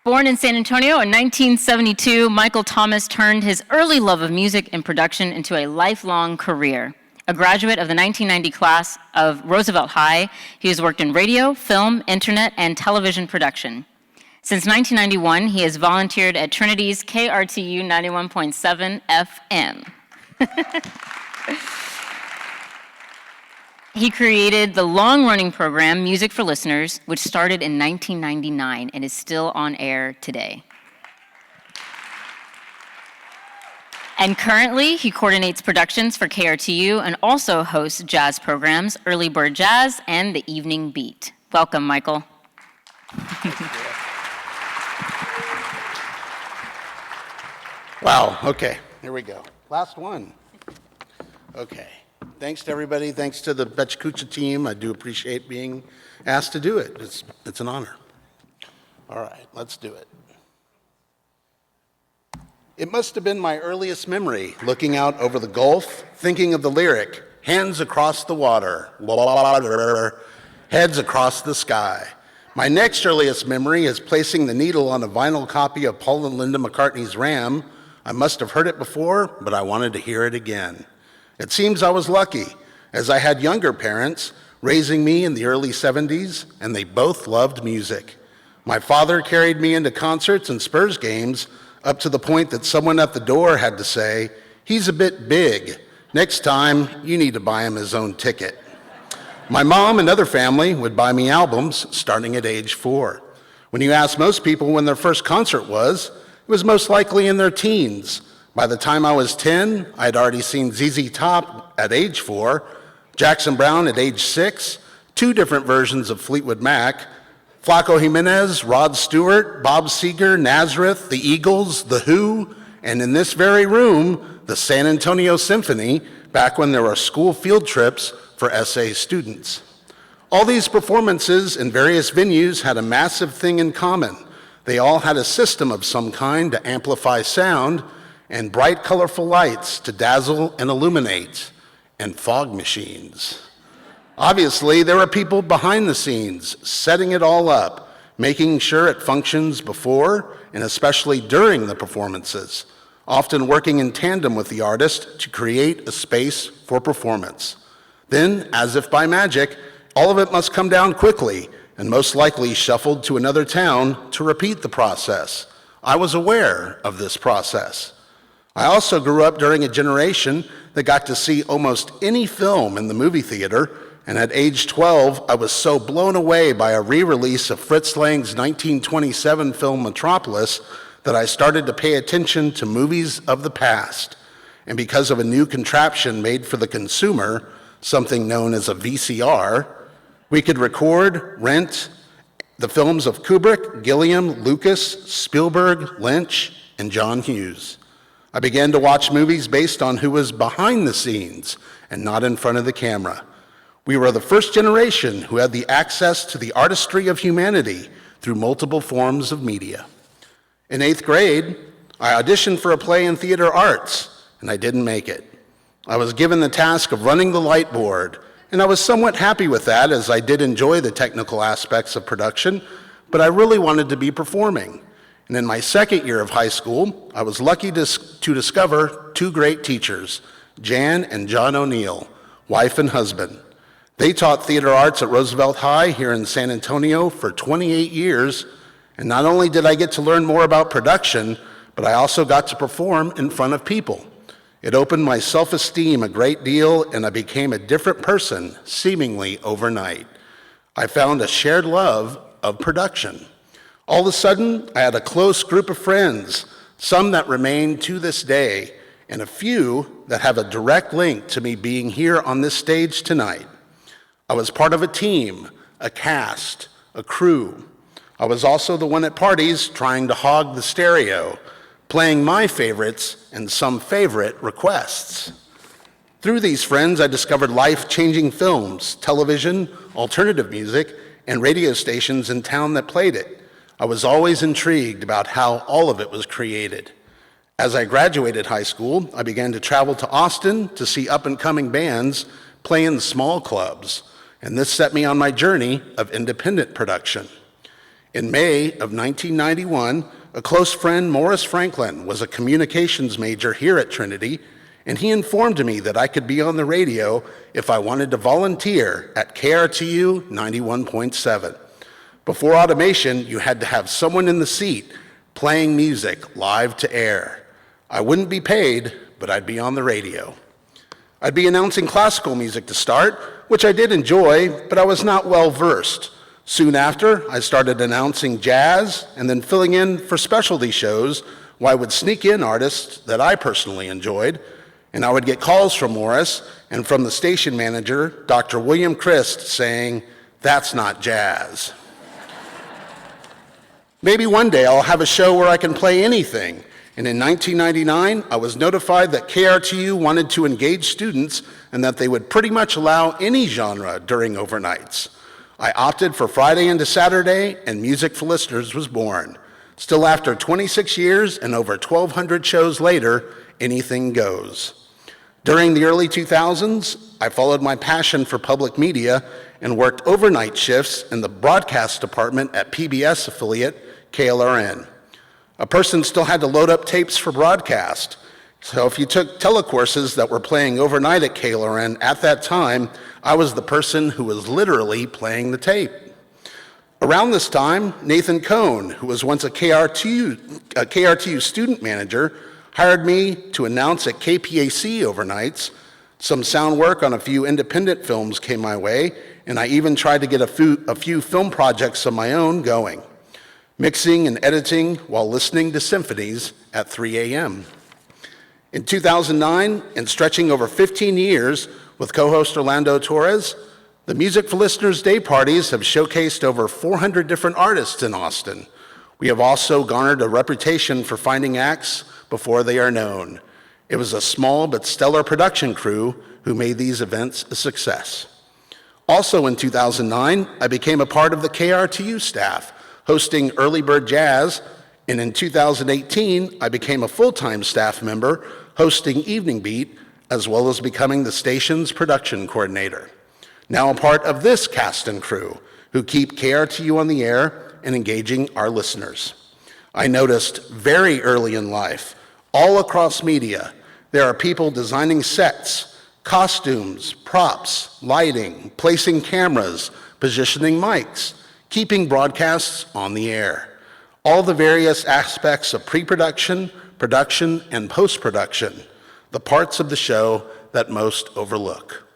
Born in San Antonio in 1972, Michael Thomas turned his early love of music and production into a lifelong career. A graduate of the 1990 class of Roosevelt High, he has worked in radio, film, internet, and television production. Since 1991, he has volunteered at Trinity's KRTU 91.7 FM. He created the long-running program Music for Listeners, which started in 1999 and is still on air today. And currently, he coordinates productions for KRTU and also hosts jazz programs, Early Bird Jazz and The Evening Beat. Welcome, Michael. Wow, okay, here we go. Last one. Okay. Thanks to everybody. Thanks to the PechaKucha team. I do appreciate being asked to do it. It's an honor. All right, let's do it. It must have been my earliest memory, looking out over the Gulf, thinking of the lyric, hands across the water, heads across the sky. My next earliest memory is placing the needle on a vinyl copy of Paul and Linda McCartney's Ram. I must have heard it before, but I wanted to hear it again. It seems I was lucky, as I had younger parents raising me in the early 70s, and they both loved music. My father carried me into concerts and Spurs games up to the point that someone at the door had to say, "He's a bit big. Next time, you need to buy him his own ticket." My mom and other family would buy me albums starting at age 4. When you ask most people when their first concert was, it was most likely in their teens. By the time I was 10, I had already seen ZZ Top at age 4, Jackson Browne at age 6, 2 different versions of Fleetwood Mac, Flaco Jimenez, Rod Stewart, Bob Seger, Nazareth, the Eagles, The Who, and in this very room, the San Antonio Symphony, back when there were school field trips for SA students. All these performances in various venues had a massive thing in common. They all had a system of some kind to amplify sound, and bright, colorful lights to dazzle and illuminate, and fog machines. Obviously, there are people behind the scenes, setting it all up, making sure it functions before and especially during the performances, often working in tandem with the artist to create a space for performance. Then, as if by magic, all of it must come down quickly and most likely shuffled to another town to repeat the process. I was aware of this process. I also grew up during a generation that got to see almost any film in the movie theater, and at age 12, I was so blown away by a re-release of Fritz Lang's 1927 film Metropolis that I started to pay attention to movies of the past. And because of a new contraption made for the consumer, something known as a VCR, we could record, rent the films of Kubrick, Gilliam, Lucas, Spielberg, Lynch, and John Hughes. I began to watch movies based on who was behind the scenes and not in front of the camera. We were the first generation who had the access to the artistry of humanity through multiple forms of media. In 8th grade, I auditioned for a play in theater arts, and I didn't make it. I was given the task of running the light board, and I was somewhat happy with that, as I did enjoy the technical aspects of production, but I really wanted to be performing. And in my second year of high school, I was lucky to discover 2 great teachers, Jan and John O'Neill, wife and husband. They taught theater arts at Roosevelt High here in San Antonio for 28 years, and not only did I get to learn more about production, but I also got to perform in front of people. It opened my self-esteem a great deal, and I became a different person, seemingly overnight. I found a shared love of production. All of a sudden, I had a close group of friends, some that remain to this day, and a few that have a direct link to me being here on this stage tonight. I was part of a team, a cast, a crew. I was also the one at parties trying to hog the stereo, playing my favorites and some favorite requests. Through these friends, I discovered life-changing films, television, alternative music, and radio stations in town that played it. I was always intrigued about how all of it was created. As I graduated high school, I began to travel to Austin to see up-and-coming bands play in small clubs, and this set me on my journey of independent production. In May of 1991, a close friend, Morris Franklin, was a communications major here at Trinity, and he informed me that I could be on the radio if I wanted to volunteer at KRTU 91.7. Before automation, you had to have someone in the seat playing music live to air. I wouldn't be paid, but I'd be on the radio. I'd be announcing classical music to start, which I did enjoy, but I was not well versed. Soon after, I started announcing jazz and then filling in for specialty shows where I would sneak in artists that I personally enjoyed, and I would get calls from Morris and from the station manager, Dr. William Christ, saying, "That's not jazz." Maybe one day I'll have a show where I can play anything. And in 1999, I was notified that KRTU wanted to engage students and that they would pretty much allow any genre during overnights. I opted for Friday into Saturday, and Music for Listeners was born. Still, after 26 years and over 1,200 shows later, anything goes. During the early 2000s, I followed my passion for public media and worked overnight shifts in the broadcast department at PBS affiliate KLRN. A person still had to load up tapes for broadcast. So if you took telecourses that were playing overnight at KLRN at that time, I was the person who was literally playing the tape. Around this time, Nathan Cohn, who was once a KRTU student manager, hired me to announce at KPAC overnights. Some sound work on a few independent films came my way, and I even tried to get a few film projects of my own going, mixing and editing while listening to symphonies at 3 a.m. In 2009, and stretching over 15 years with co-host Orlando Torres, the Music for Listeners Day Parties have showcased over 400 different artists in Austin. We have also garnered a reputation for finding acts before they are known. It was a small but stellar production crew who made these events a success. Also in 2009, I became a part of the KRTU staff, hosting Early Bird Jazz, and in 2018, I became a full-time staff member, hosting Evening Beat, as well as becoming the station's production coordinator. Now a part of this cast and crew, who keep KRTU on the air and engaging our listeners. I noticed very early in life, all across media, there are people designing sets, costumes, props, lighting, placing cameras, positioning mics, keeping broadcasts on the air. All the various aspects of pre-production, production, and post-production, the parts of the show that most overlook.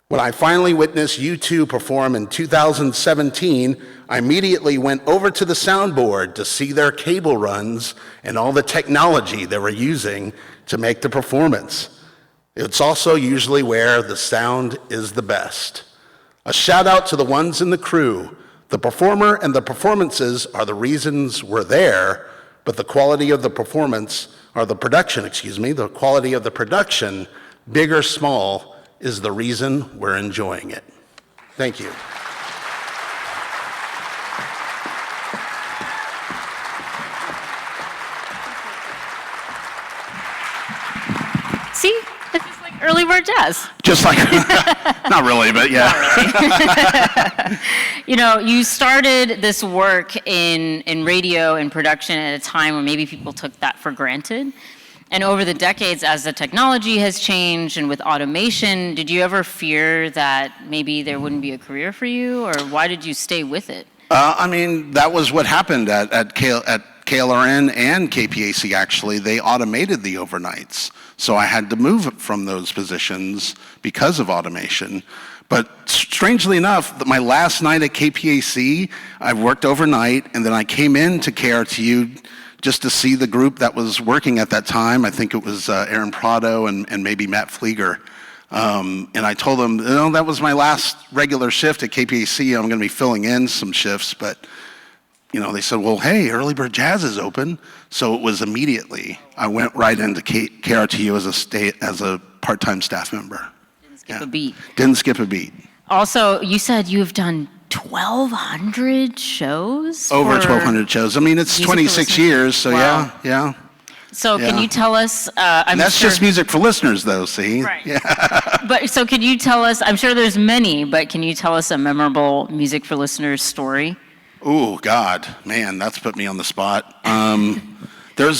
When I finally witnessed U2 perform in 2017, I immediately went over to the soundboard to see their cable runs and all the technology they were using to make the performance. It's also usually where the sound is the best. A shout out to the ones in the crew. The performer and the performances are the reasons we're there, but the quality of the performance, or the production, the quality of the production, big or small, is the reason we're enjoying it. Thank you. See, it's just like early bird jazz. Just like, not really, but yeah. Not really. You know, you started this work in radio and production at a time when maybe people took that for granted. And over the decades, as the technology has changed and with automation, did you ever fear that maybe there wouldn't be a career for you, or why did you stay with it? I mean, that was what happened at KLRN and KPAC, actually. They automated the overnights. So I had to move from those positions because of automation. But strangely enough, my last night at KPAC, I worked overnight, and then I came into KRTU just to see the group that was working at that time. I think it was Aaron Prado and maybe Matt Flieger. And I told them, that was my last regular shift at KPAC. I'm going to be filling in some shifts. But, they said, well, hey, Early Bird Jazz is open. So it was immediately. I went right into KRTU as a part-time staff member. Didn't skip a beat. Didn't skip a beat. Also, you said you've done 1,200 shows? Over 1,200 shows. I mean, it's 26 years, so wow. yeah. So can you tell us, that's just Music for Listeners, though, see? Right. Yeah. But so can you tell us, I'm sure there's many, but can you tell us a memorable Music for Listeners story? Oh God, man, that's put me on the spot. There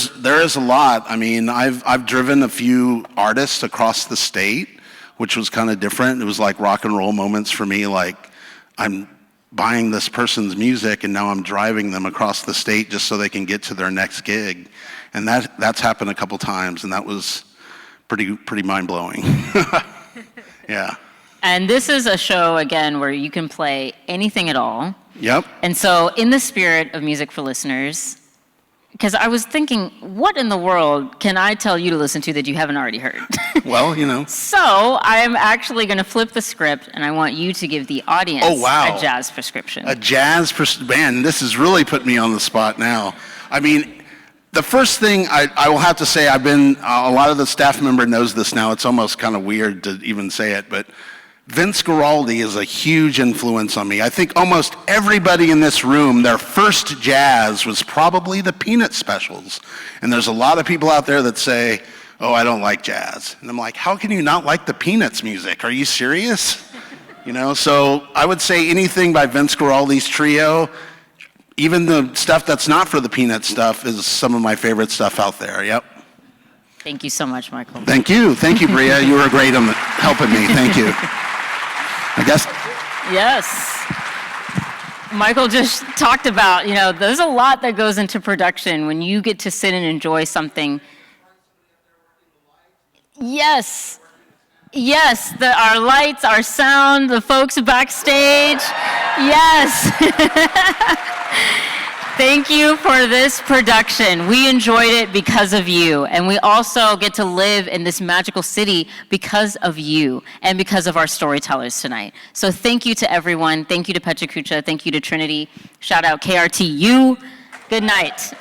is a lot. I mean, I've driven a few artists across the state, which was kind of different. It was like rock and roll moments for me. Like I'm buying this person's music and now I'm driving them across the state just so they can get to their next gig, and that's happened a couple times, and that was pretty mind blowing. Yeah. And this is a show, again, where you can play anything at all. Yep. And so, in the spirit of music for listeners, because I was thinking, what in the world can I tell you to listen to that you haven't already heard? Well, you know. So, I'm actually going to flip the script, and I want you to give the audience a jazz prescription. Man, this has really put me on the spot now. I mean, the first thing I will have to say, I've been, a lot of the staff member knows this now, it's almost kind of weird to even say it, but Vince Guaraldi is a huge influence on me. I think almost everybody in this room, their first jazz was probably the Peanut Specials. And there's a lot of people out there that say, oh, I don't like jazz. And I'm like, how can you not like the Peanuts music? Are you serious? You know, so I would say anything by Vince Guaraldi's trio, even the stuff that's not for the Peanut stuff, is some of my favorite stuff out there. Yep. Thank you so much, Michael. Thank you, Bria. You were great on helping me. Thank you. I guess. Yes. Michael just talked about, you know, there's a lot that goes into production when you get to sit and enjoy something. Yes. Yes, our lights, our sound, the folks backstage. Yes. Thank you for this production. We enjoyed it because of you. And we also get to live in this magical city because of you and because of our storytellers tonight. So thank you to everyone. Thank you to PechaKucha. Thank you to Trinity. Shout out KRTU. Good night.